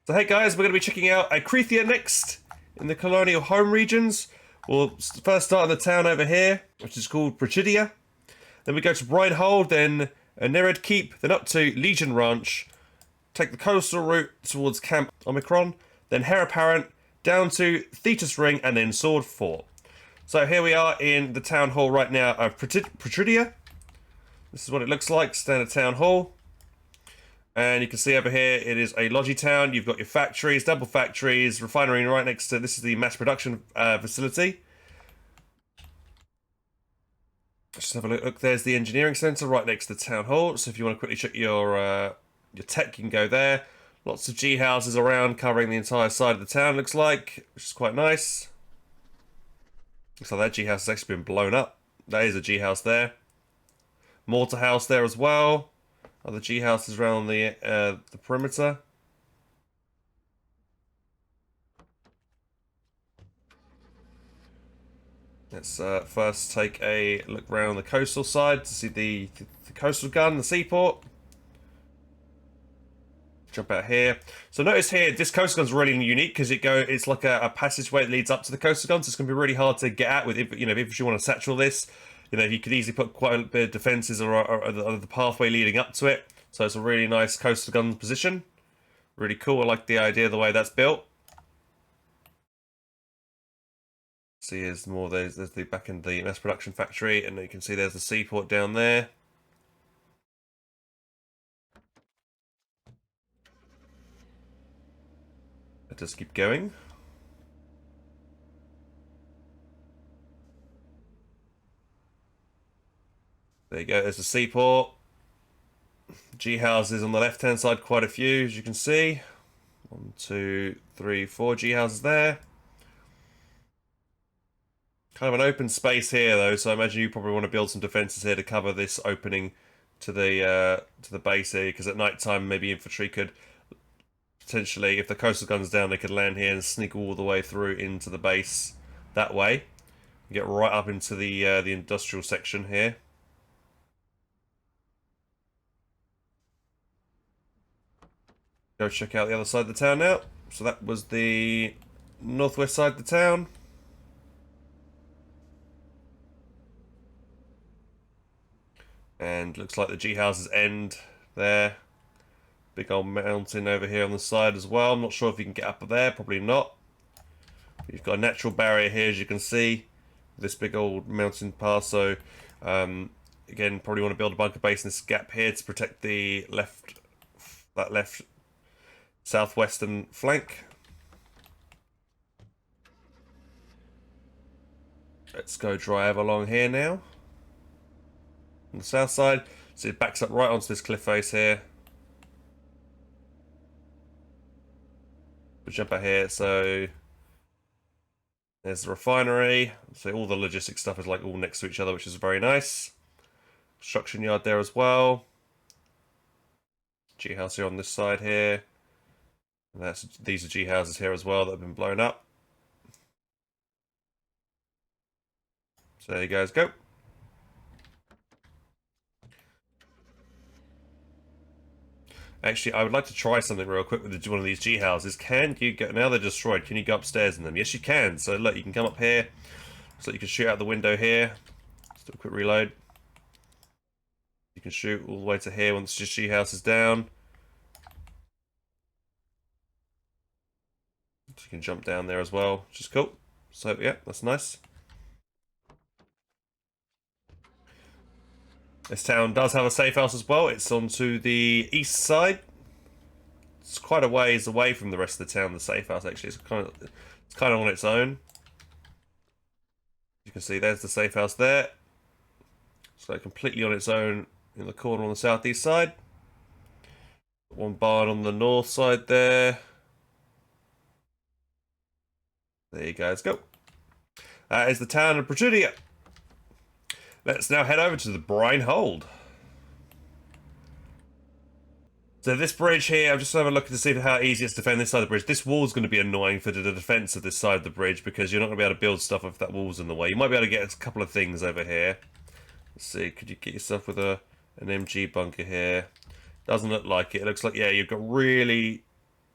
So hey guys, we're going to be checking out Acrithia next in the colonial home regions. We'll first start in the town over here, which is called Pradeep. Then we go to Brinehold, then Nered Keep, then up to Legion Ranch. Take the coastal route towards Camp Omicron, then Heir Apparent, down to Thetus Ring, and then Sword Fort. So here we are in the town hall right now of Pradeep. This is what it looks like, standard town hall. And you can see over here, it is a lodgy town. You've got your factories, double factories, refinery right next to, this is the mass production facility. Just have a look. There's the engineering centre right next to the town hall. So if you want to quickly check your tech, you can go there. Lots of G houses around, covering the entire side of the town, looks like, which is quite nice. Looks like that G house has actually been blown up. That is a G house there. Mortar house there as well. Other G houses around the perimeter. Let's first take a look around the coastal side to see the coastal gun, the seaport. Jump out here. So notice here, this coastal gun's really unique because it's like a passageway that leads up to the coastal gun. So it's going to be really hard to get at with, if you want to satchel this. You could easily put quite a bit of defenses or the pathway leading up to it. So it's a really nice coastal gun position. Really cool. I like the idea of the way that's built. See, there's more. There's the back in the mass production factory, and you can see there's the seaport down there. Let us keep going. There you go. There's the seaport. G houses on the left hand side, quite a few, as you can see. 1, 2, 3, 4 G houses there. Kind of an open space here though, so I imagine you probably want to build some defenses here to cover this opening to the base here, because at night time maybe infantry could potentially, if the coastal gun's down, they could land here and sneak all the way through into the base that way. Get right up into the industrial section here. Go check out the other side of the town now. So that was the northwest side of the town. And looks like the G houses end there. Big old mountain over here on the side as well. I'm not sure if you can get up there, probably not. You've got a natural barrier here, as you can see. This big old mountain pass. So again, probably want to build a bunker base in this gap here to protect the left southwestern flank. Let's go drive along here now. On the south side, so it backs up right onto this cliff face here. We'll jump out here, so there's the refinery. So all the logistics stuff is like all next to each other, which is very nice. Construction yard there as well. G house here on this side here. And these are G houses here as well that have been blown up. So there you guys go. Actually, I would like to try something real quick with one of these G houses. Can you go, now they're destroyed, can you go upstairs in them? Yes, you can. So look, you can come up here. So you can shoot out the window here. Just do a quick reload. You can shoot all the way to here once the G house is down. So you can jump down there as well, which is cool. So yeah, that's nice. This town does have a safe house as well. It's on to the east side. It's quite a ways away from the rest of the town, the safe house actually. It's kind of on its own. You can see there's the safe house there. So completely on its own in the corner on the southeast side. One barn on the north side there. There you guys go. That is the town of Pradeep. Let's now head over to the Brinehold. So this bridge here, I'm just having a look to see how easy it's to defend this side of the bridge. This wall's going to be annoying for the defense of this side of the bridge because you're not going to be able to build stuff if that wall's in the way. You might be able to get a couple of things over here. Let's see, could you get yourself with an MG bunker here? Doesn't look like it. It looks like, yeah, you've got really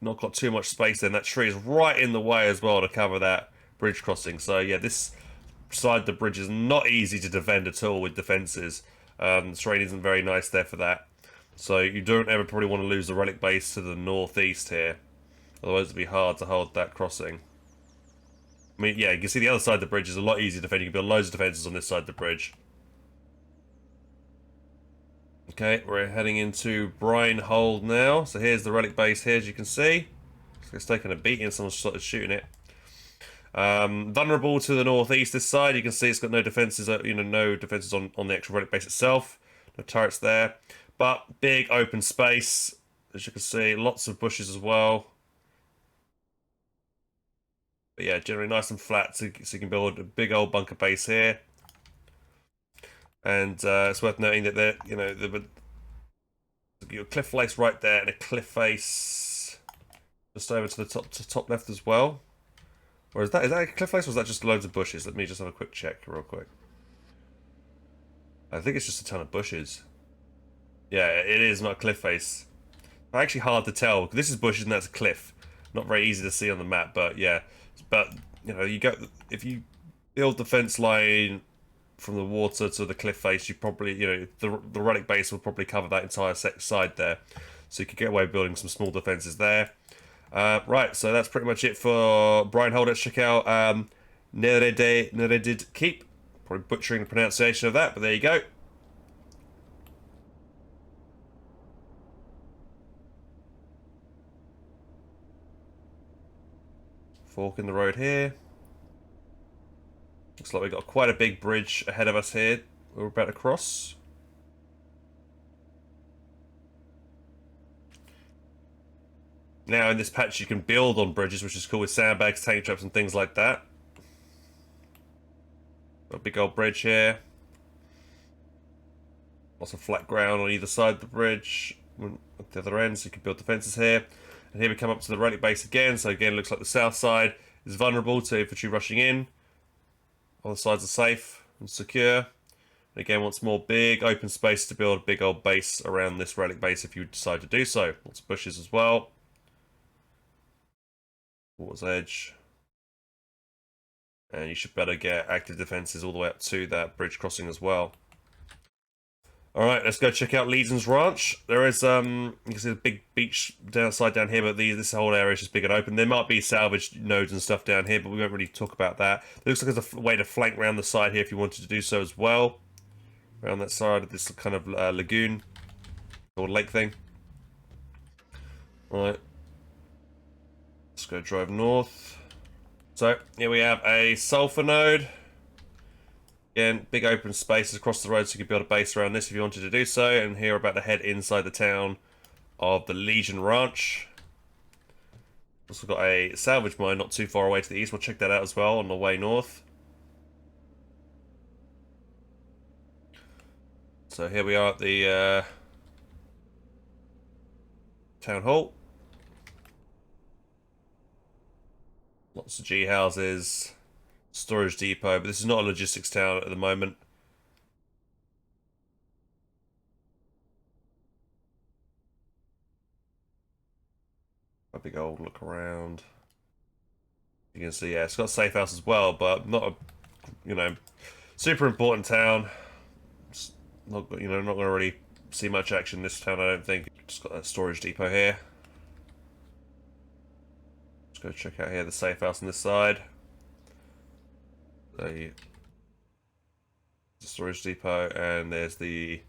not got too much space there. And that tree is right in the way as well to cover that bridge crossing. So yeah, this side of the bridge is not easy to defend at all with defenses. The terrain isn't very nice there for that. So you don't ever probably want to lose the relic base to the northeast here. Otherwise it'd be hard to hold that crossing. I mean, yeah, you can see the other side of the bridge is a lot easier to defend. You can build loads of defenses on this side of the bridge. Okay, we're heading into Brine Hold now. So here's the relic base here, as you can see. It's taking a beating, someone's started shooting it. Vulnerable to the northeast this side. You can see it's got no defenses, no defenses on the actual relic base itself. No turrets there. But big open space, as you can see, lots of bushes as well. But yeah, generally nice and flat, so you can build a big old bunker base here. And it's worth noting that there, a cliff face right there, and a cliff face just over to the top left as well. Or is that a cliff face, or is that just loads of bushes? Let me just have a quick check real quick. I think it's just a ton of bushes. Yeah, it is not a cliff face. Actually hard to tell. This is bushes and that's a cliff. Not very easy to see on the map, but yeah. But if you build the fence line from the water to the cliff face, you probably, the relic base will probably cover that entire side there. So you could get away with building some small defenses there. Right, so that's pretty much it for Brine Hold. Let's check out Neredid Keep. Probably butchering the pronunciation of that, but there you go. Fork in the road here. Looks like we've got quite a big bridge ahead of us here. We're about to cross. Now in this patch you can build on bridges, which is cool, with sandbags, tank traps and things like that. Got a big old bridge here. Lots of flat ground on either side of the bridge. At the other end, so you can build defences here. And here we come up to the relic base again. So again, it looks like the south side is vulnerable to infantry rushing in. All the sides are safe and secure. And again, once more, big open space to build a big old base around this relic base if you decide to do so. Lots of bushes as well. Water's edge. And you should better get active defences all the way up to that bridge crossing as well. Alright, let's go check out Legion's Ranch. There is, you can see the big beach down here, but this whole area is just big and open. There might be salvage nodes and stuff down here, but we won't really talk about that. It looks like there's a way to flank around the side here if you wanted to do so as well. Around that side of this kind of lagoon, or lake thing. Alright. Let's go drive north. So, here we have a sulfur node. Again, big open spaces across the road so you can build a base around this if you wanted to do so. And here we're about to head inside the town of the Legion Ranch. Also got a salvage mine not too far away to the east. We'll check that out as well on the way north. So here we are at the town hall. Lots of G houses. Storage depot, but this is not a logistics town at the moment. A big old look around. You can see, yeah, it's got a safe house as well, but not a, super important town. It's not, not going to really see much action in this town, I don't think. Just got that storage depot here. Let's go check out here the safe house on this side. The storage depot, and there's the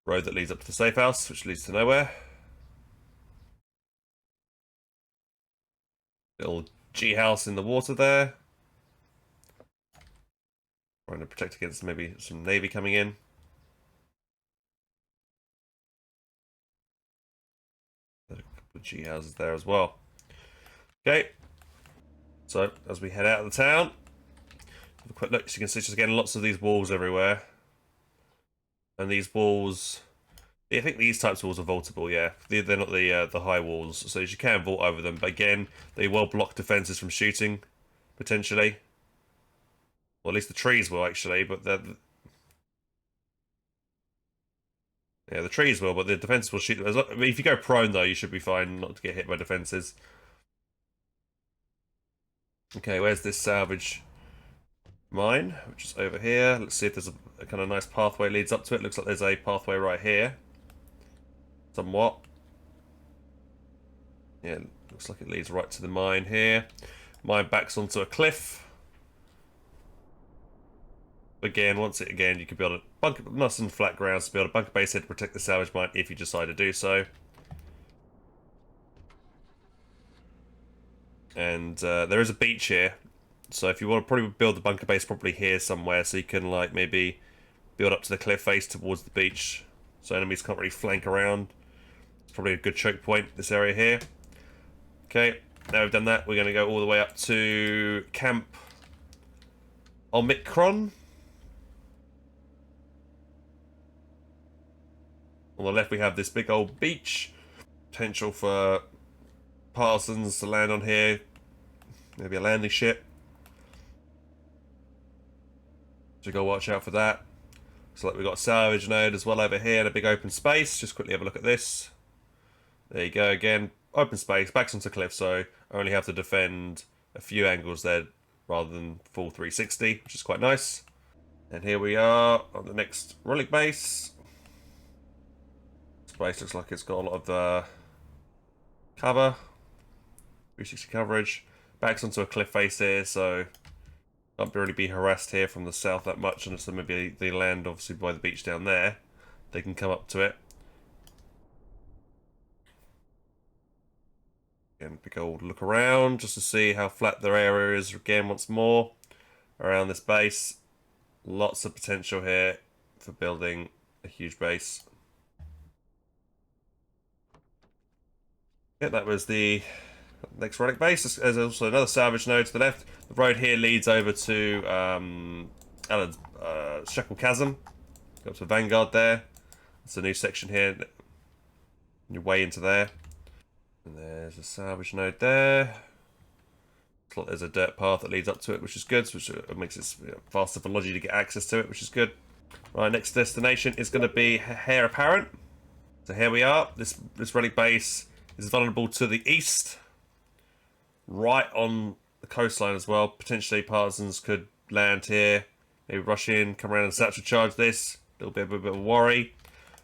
road that leads up to the safe house, which leads to nowhere. Little G house in the water there. Trying to protect against maybe some navy coming in. There's a couple of G houses there as well. Okay, so as we head out of the town, have a quick look. So you can see just again lots of these walls everywhere, and these walls, I think these types of walls are vaultable. Yeah, they're not the high walls, so you can vault over them. But again, they will block defenses from shooting potentially, or at least the trees will actually. But Yeah, the trees will, but the defenses will shoot them. I mean, if you go prone, though, you should be fine not to get hit by defenses. Okay, where's this salvage mine? Which is over here. Let's see if there's a kind of nice pathway leads up to it. Looks like there's a pathway right here. Somewhat. Yeah, looks like it leads right to the mine here. Mine backs onto a cliff. Again, you can build a bunker, nice and flat grounds to build a bunker base here to protect the salvage mine if you decide to do so. And there is a beach here, so if you want to probably build the bunker base probably here somewhere, so you can like maybe build up to the cliff face towards the beach, so enemies can't really flank around. It's probably a good choke point, this area here. Okay, now we've done that, we're going to go all the way up to Camp Omicron. On the left we have this big old beach. Potential for Parsons to land on here. Maybe a landing ship. So go watch out for that. So like we've got a salvage node as well over here in a big open space. Just quickly have a look at this. There you go again. Open space, backs onto cliff, so I only have to defend a few angles there rather than full 360, which is quite nice. And here we are on the next relic base. This base looks like it's got a lot of cover. 360 coverage. Backs onto a cliff face here, so can't really be harassed here from the south that much unless maybe they land obviously by the beach down there. They can come up to it. And big old look around just to see how flat their area is again once more around this base. Lots of potential here for building a huge base. Yeah, that was the next relic base. There's also another salvage node to the left. The road here leads over to Alan's Shackle Chasm. Go up to Vanguard there. It's a new section here. Your way into there. And there's a salvage node there. Looks like there's a dirt path that leads up to it, which is good, which makes it faster for Logi to get access to it, which is good. Right, next destination is going to be Heir Apparent. So here we are. This relic base is vulnerable to the east. Right on the coastline as well. Potentially partisans could land here. Maybe rush in, come around and satchel charge this. A little bit of a worry.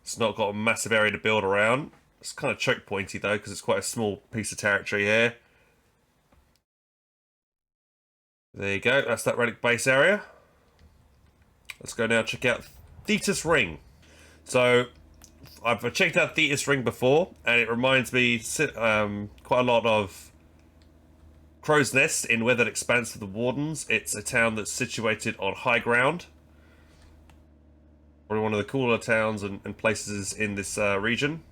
It's not got a massive area to build around. It's kind of choke pointy though, because it's quite a small piece of territory here. There you go, that's that relic base area. Let's go now check out Thetus Ring. So, I've checked out Thetus Ring before, and it reminds me quite a lot of Crow's Nest in Weathered Expanse of the Wardens. It's a town that's situated on high ground. Probably one of the cooler towns and places in this region.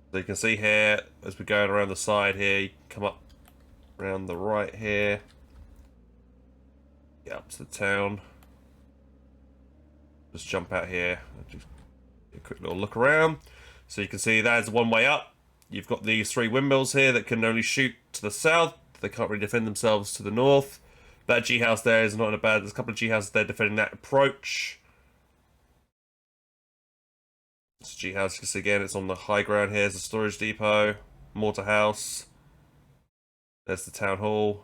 So you can see here, as we're going around the side here, you come up around the right here. Get up to the town. Just jump out here. Just a quick little look around. So you can see there's one way up. You've got these three windmills here that can only shoot to the south. They can't really defend themselves to the north. That G house there is not in a bad. There's a couple of G houses there defending that approach. This G house, you can see again, it's on the high ground here. There's a storage depot, mortar house. There's the town hall.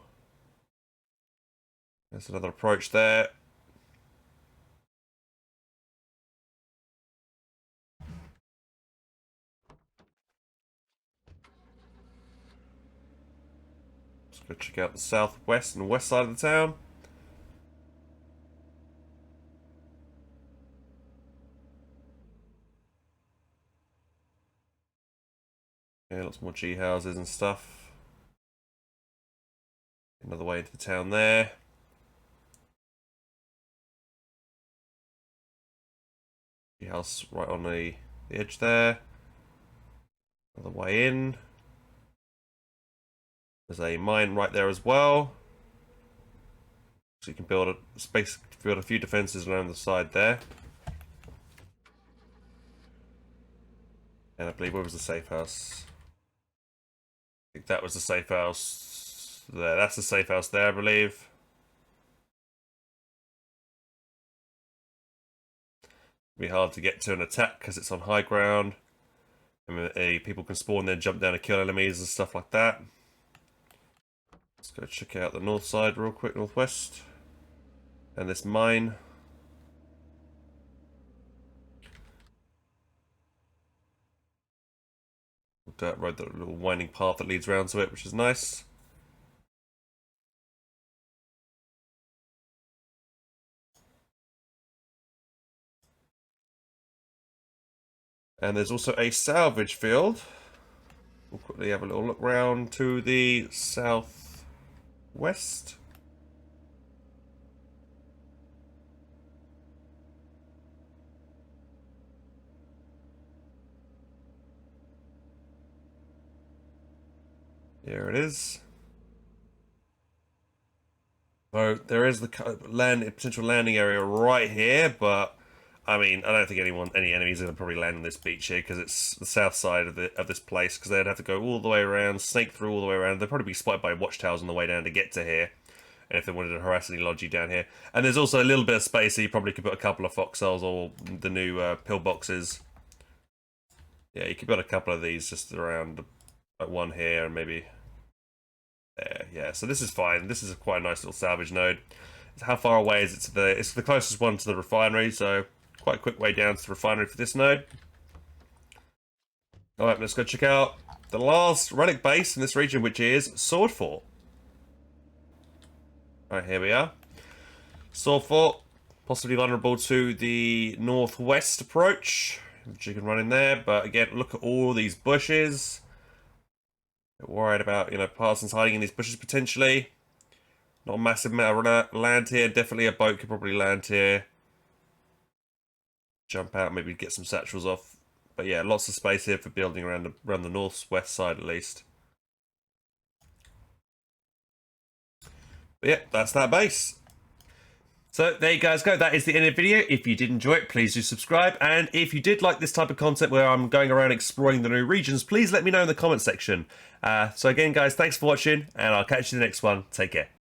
There's another approach there. Let's go check out the southwest and west side of the town. Yeah, lots more G houses and stuff. Another way into the town there. G house right on the edge there. Another way in. There's a mine right there as well. So you can build a space, build a few defenses around the side there. And I believe where was the safe house? I think that was the safe house There, that's the safe house there, I believe. Be hard to get to an attack because it's on high ground. And people can spawn there, jump down and kill enemies and stuff like that. Let's go check out the north side real quick, northwest. And this mine. Dirt road, the little winding path that leads around to it, which is nice. And there's also a salvage field. We'll quickly have a little look round to the southwest. Here it is. So there is the potential landing area right here, but I mean, I don't think any enemies are going to probably land on this beach here because it's the south side of this place. Because they'd have to go all the way around, snake through all the way around. They'd probably be spotted by watchtowers on the way down to get to here. And if they wanted to harass any lodgy down here, and there's also a little bit of space, so you probably could put a couple of foxholes or the new pillboxes. Yeah, you could put a couple of these just around, like one here and maybe there. Yeah, so this is fine. This is quite a nice little salvage node. How far away is it to the? It's the closest one to the refinery, so quite a quick way down to the refinery for this node. Alright, let's go check out the last relic base in this region, which is Sword Fort. Alright, here we are. Sword Fort, possibly vulnerable to the northwest approach, which you can run in there, but again, look at all these bushes. Worried about, Parsons hiding in these bushes potentially. Not a massive amount of land here. Definitely a boat could probably land here. Jump out, maybe get some satchels off. But yeah, lots of space here for building around the northwest side at least. But yeah, that's that base. So there you guys go. That is the end of the video. If you did enjoy it, please do subscribe. And if you did like this type of content where I'm going around exploring the new regions, please let me know in the comment section. So again, guys, thanks for watching, and I'll catch you in the next one. Take care.